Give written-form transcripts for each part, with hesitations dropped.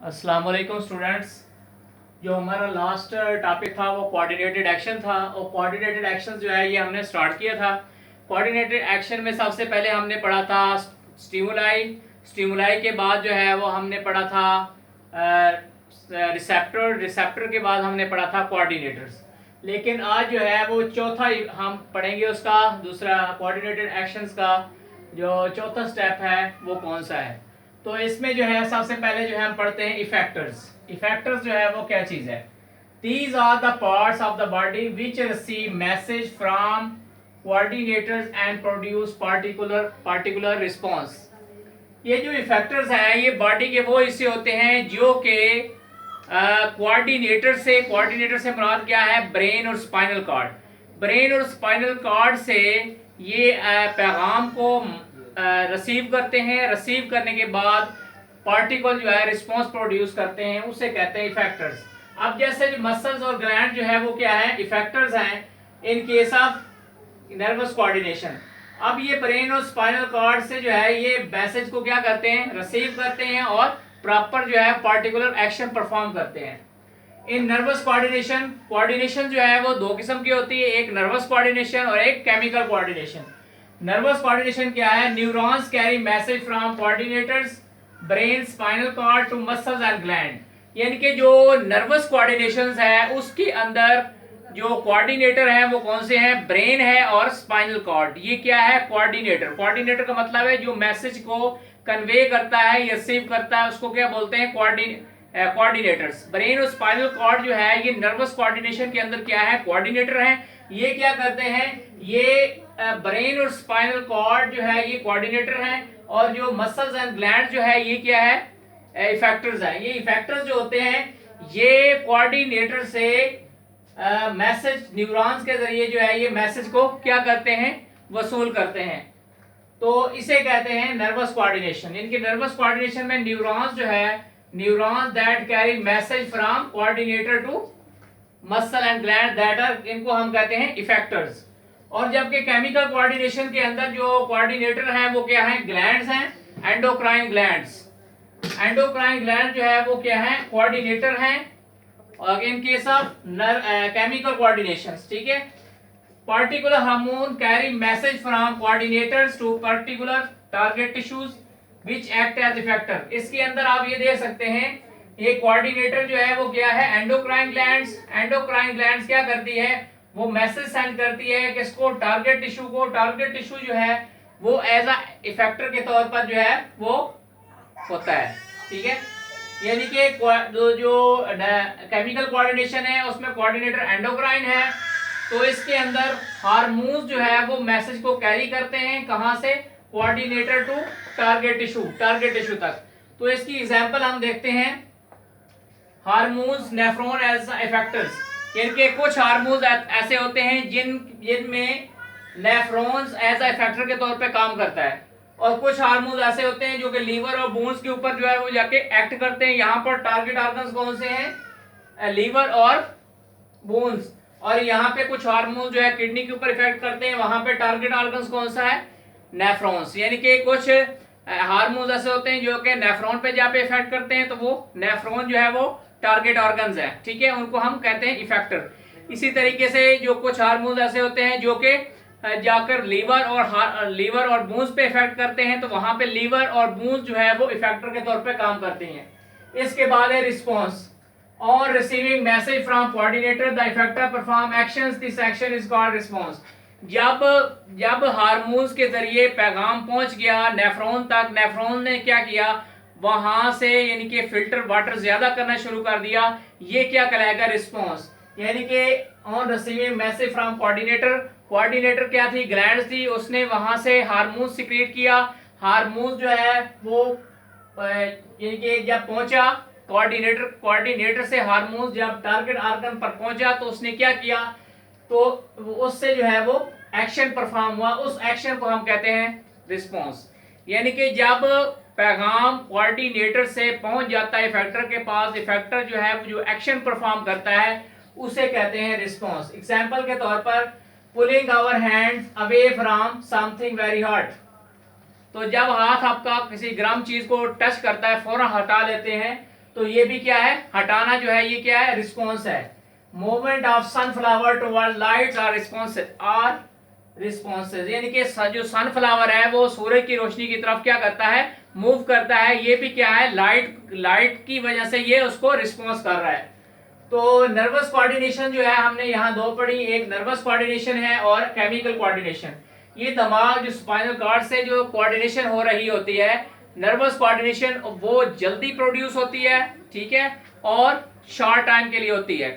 अस्सलाम वालेकुम स्टूडेंट्स। जो हमारा लास्ट टॉपिक था वो कोऑर्डिनेटेड एक्शन था और कोऑर्डिनेटेड एक्शन जो है ये हमने स्टार्ट किया था। कोऑर्डिनेटेड एक्शन में सबसे पहले हमने पढ़ा था स्टिमुलाई। स्टिमुलाई के बाद जो है वो हमने पढ़ा था रिसेप्टर। रिसेप्टर के बाद हमने पढ़ा था कोऑर्डिनेटर्स। लेकिन आज जो है वो चौथा हम पढ़ेंगे, उसका दूसरा कोऑर्डिनेटेड एक्शंस का जो चौथा स्टेप है वो कौन सा है। तो इसमें जो है सबसे पहले जो है हम पढ़ते हैं इफेक्टर्स। इफेक्टर्स जो है वो क्या चीज है? These are the parts of the body which receive message from coordinators and produce particular response. ये जो इफेक्टर्स हैं ये बॉडी के वो हिस्से होते हैं जो कि कोऑर्डिनेटर से मुराद क्या है? ब्रेन और स्पाइनल कॉर्ड। ब्रेन और स्पाइनल कॉर्ड से ये पैगाम को रिसीव करते हैं। रिसीव करने के बाद पार्टिकल जो है रिस्पॉन्स प्रोड्यूस करते हैं, उसे कहते हैं इफेक्टर्स। अब जैसे जो मसल्स और ग्लैंड जो है वो क्या है? इफेक्टर्स हैं in case of nervous coordination. अब ये ब्रेन और स्पाइनल कॉर्ड से जो है ये मैसेज को क्या करते हैं? रिसीव करते हैं और प्रॉपर जो है पार्टिकुलर एक्शन परफॉर्म करते हैं। इन नर्वस कोऑर्डिनेशन जो है वो दो किस्म की होती है, एक नर्वस कोऑर्डिनेशन और एक केमिकल कोऑर्डिनेशन। नर्वस कोऑर्डिनेशन क्या है? Neurons carry message from coordinators brain spinal cord to muscles and gland. यानी कि जो नर्वस कोऑर्डिनेशंस है उसके अंदर जो कोऑर्डिनेटर है वो कौन से हैं? ब्रेन है और स्पाइनल कॉर्ड। ये क्या है? कोऑर्डिनेटर। कोऑर्डिनेटर का मतलब है जो मैसेज को कन्वे करता है या रिसीव करता है, उसको क्या बोलते हैं? कोऑर्डिनेटर्स। ब्रेन और स्पाइनल कॉर्ड जो है ये नर्वस कोऑर्डिनेशन के अंदर क्या है? कोऑर्डिनेटर है। ये क्या करते हैं? ये ब्रेन और स्पाइनल कॉर्ड जो है ये कोऑर्डिनेटर है और जो मसल्स एंड ग्लैंड जो है ये क्या है? इफेक्टर्स है। ये इफेक्टर्स जो होते हैं ये कोऑर्डिनेटर से मैसेज न्यूरॉन्स के जरिए जो है ये मैसेज को क्या करते हैं? वसूल करते हैं। तो इसे कहते हैं नर्वस कोऑर्डिनेशन। इनकी नर्वस कोऑर्डिनेशन में न्यूरॉन्स जो है, neurons that carry message from coordinator to muscle and gland that are, इनको हम कहते हैं इफेक्टर्स। और जबकि केमिकल कोऑर्डिनेशन के अंदर जो कोऑर्डिनेटर हैं वो क्या है? ग्लैंड्स हैं, एंडोक्राइन ग्लैंड्स। एंडोक्राइन ग्लैंड जो है वो क्या है? कोऑर्डिनेटर हैं और in case of chemical coordination. ठीक है। particular hormone carry message from coordinators to particular target tissues which act as effector। इसके अंदर आप ये देख सकते हैं ये कोऑर्डिनेटर जो है वो क्या है? Endocrine glands. एंडोक्राइन ग्लैंड्स क्या करती है? वो मैसेज सेंड करती है किसको? टारगेट टिश्यू को। टारगेट टिश्यू जो है वो एज अ इफेक्टर के तौर पर जो है वो होता है। ठीक है। यानी कि जो केमिकल कोऑर्डिनेशन है उसमें कोऑर्डिनेटर एंडोक्राइन है, तो इसके अंदर हार्मोन्स जो है वो मैसेज को कैरी करते हैं कहां से? कोऑर्डिनेटर टू टारगेट टिश्यू तक। तो इसकी एग्जांपल हम देखते हैं। Hormones nephron as effectors. इनके कुछ हार्मोन्स ऐसे होते हैं जिनमें नेफ्रॉन्स एज इफेक्टर के तौर पे काम करता है, और कुछ हार्मोन्स ऐसे होते हैं जो कि लीवर और बोन्स के ऊपर जो है वो जाके एक्ट करते हैं। यहाँ पर टारगेट ऑर्गन्स कौन से हैं? लीवर और बोन्स। और यहाँ पे कुछ हार्मोन जो है किडनी के ऊपर इफेक्ट करते हैं, वहां पे टारगेट ऑर्गन्स कौन सा है? नेफ्रॉन्स। यानी कि कुछ हार्मोन्स ऐसे होते हैं जो कि नेफ्रॉन पे जहाँ पे इफेक्ट करते हैं तो वो नेफ्रॉन जो है वो टारगेट ऑर्गन्स है। ठीक है, उनको हम कहते हैं इफेक्टर। इसी तरीके से जो कुछ हार्मोन्स ऐसे होते हैं जो कि जाकर लीवर और बूंस पे इफेक्ट करते हैं, तो वहां पे लीवर और बूंस जो है वो इफेक्टर के तौर पे काम करते हैं। इसके बाद है response. On receiving message from coordinator, the effector perform actions. This action is called response. जब हार्मोन्स के जरिए पैगाम पहुंच गया नेफ्रॉन तक, नेफ्रॉन ने क्या किया? वहां से यानी कि फिल्टर वाटर ज्यादा करना शुरू कर दिया। ये क्या कहलाएगा? रिस्पॉन्स। यानी कि on receiving message from coordinator, coordinator क्या थी? ग्लैंड्स थी। उसने वहां से हार्मोन सिक्रिएट किया। हार्मोन जो है वो यानी कि जब पहुंचा कोऑर्डिनेटर से हार्मोन जब टारगेट ऑर्गन पर पहुंचा तो उसने क्या किया? तो उससे जो है वो एक्शन परफॉर्म हुआ। उस एक्शन को हम कहते हैं रिस्पॉन्स। यानी कि जब पैगाम कोऑर्डिनेटर से पहुंच जाता है इफेक्टर के पास, इफेक्टर जो है जो एक्शन परफॉर्म करता है उसे कहते हैं रिस्पॉन्स। एग्जांपल के तौर पर pulling our hands away from something very hot. तो जब हाथ आपका किसी गर्म चीज को टच करता है फौरन हटा लेते हैं, तो ये भी क्या है, हटाना जो है ये क्या है, रिस्पॉन्स है। Movement of sunflower toward lights are responses, यानी कि जो सनफ्लावर है वो सूरज की रोशनी की तरफ क्या करता है, मूव करता है। ये भी क्या है, लाइट की वजह से ये उसको रिस्पॉन्स कर रहा है। तो नर्वस कोऑर्डिनेशन जो है हमने यहाँ दो पढ़ी, एक नर्वस कोऑर्डिनेशन है और केमिकल कोऑर्डिनेशन। ये दिमाग जो स्पाइनल कॉर्ड से जो कोऑर्डिनेशन हो रही होती है, नर्वस कोऑर्डिनेशन, वो जल्दी प्रोड्यूस होती है, ठीक है, और शॉर्ट टाइम के लिए होती है,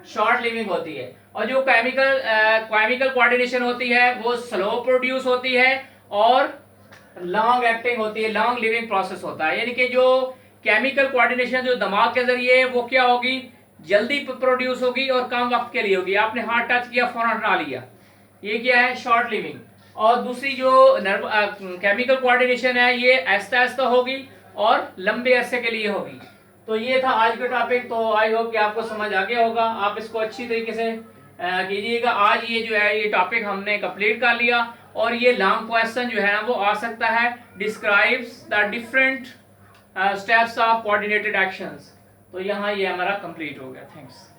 शॉर्ट लिविंग होती है। और जो केमिकल कोऑर्डिनेशन होती है वो स्लो प्रोड्यूस होती है और लॉन्ग एक्टिंग होती है, लॉन्ग लिविंग प्रोसेस होता है। यानी कि जो केमिकल कोऑर्डिनेशन जो दिमाग के जरिए है वो क्या होगी, जल्दी प्रोड्यूस होगी और कम वक्त के लिए होगी। आपने हाथ टच किया, फौरन हटा लिया, ये क्या है, शॉर्ट लिविंग। और दूसरी जो केमिकल कोऑर्डिनेशन है ये आहिस्ता आहिस्ता होगी और लंबे अरसे के लिए होगी। तो ये था आज का टॉपिक। तो आई होप कि आपको समझ आ गया होगा, आप इसको अच्छी तरीके से कीजिएगा। आज ये जो है ये टॉपिक हमने कंप्लीट कर लिया। और ये लॉन्ग क्वेश्चन जो है ना वो आ सकता है, describes the different steps of coordinated actions. तो यहाँ ये हमारा कंप्लीट हो गया। थैंक्स।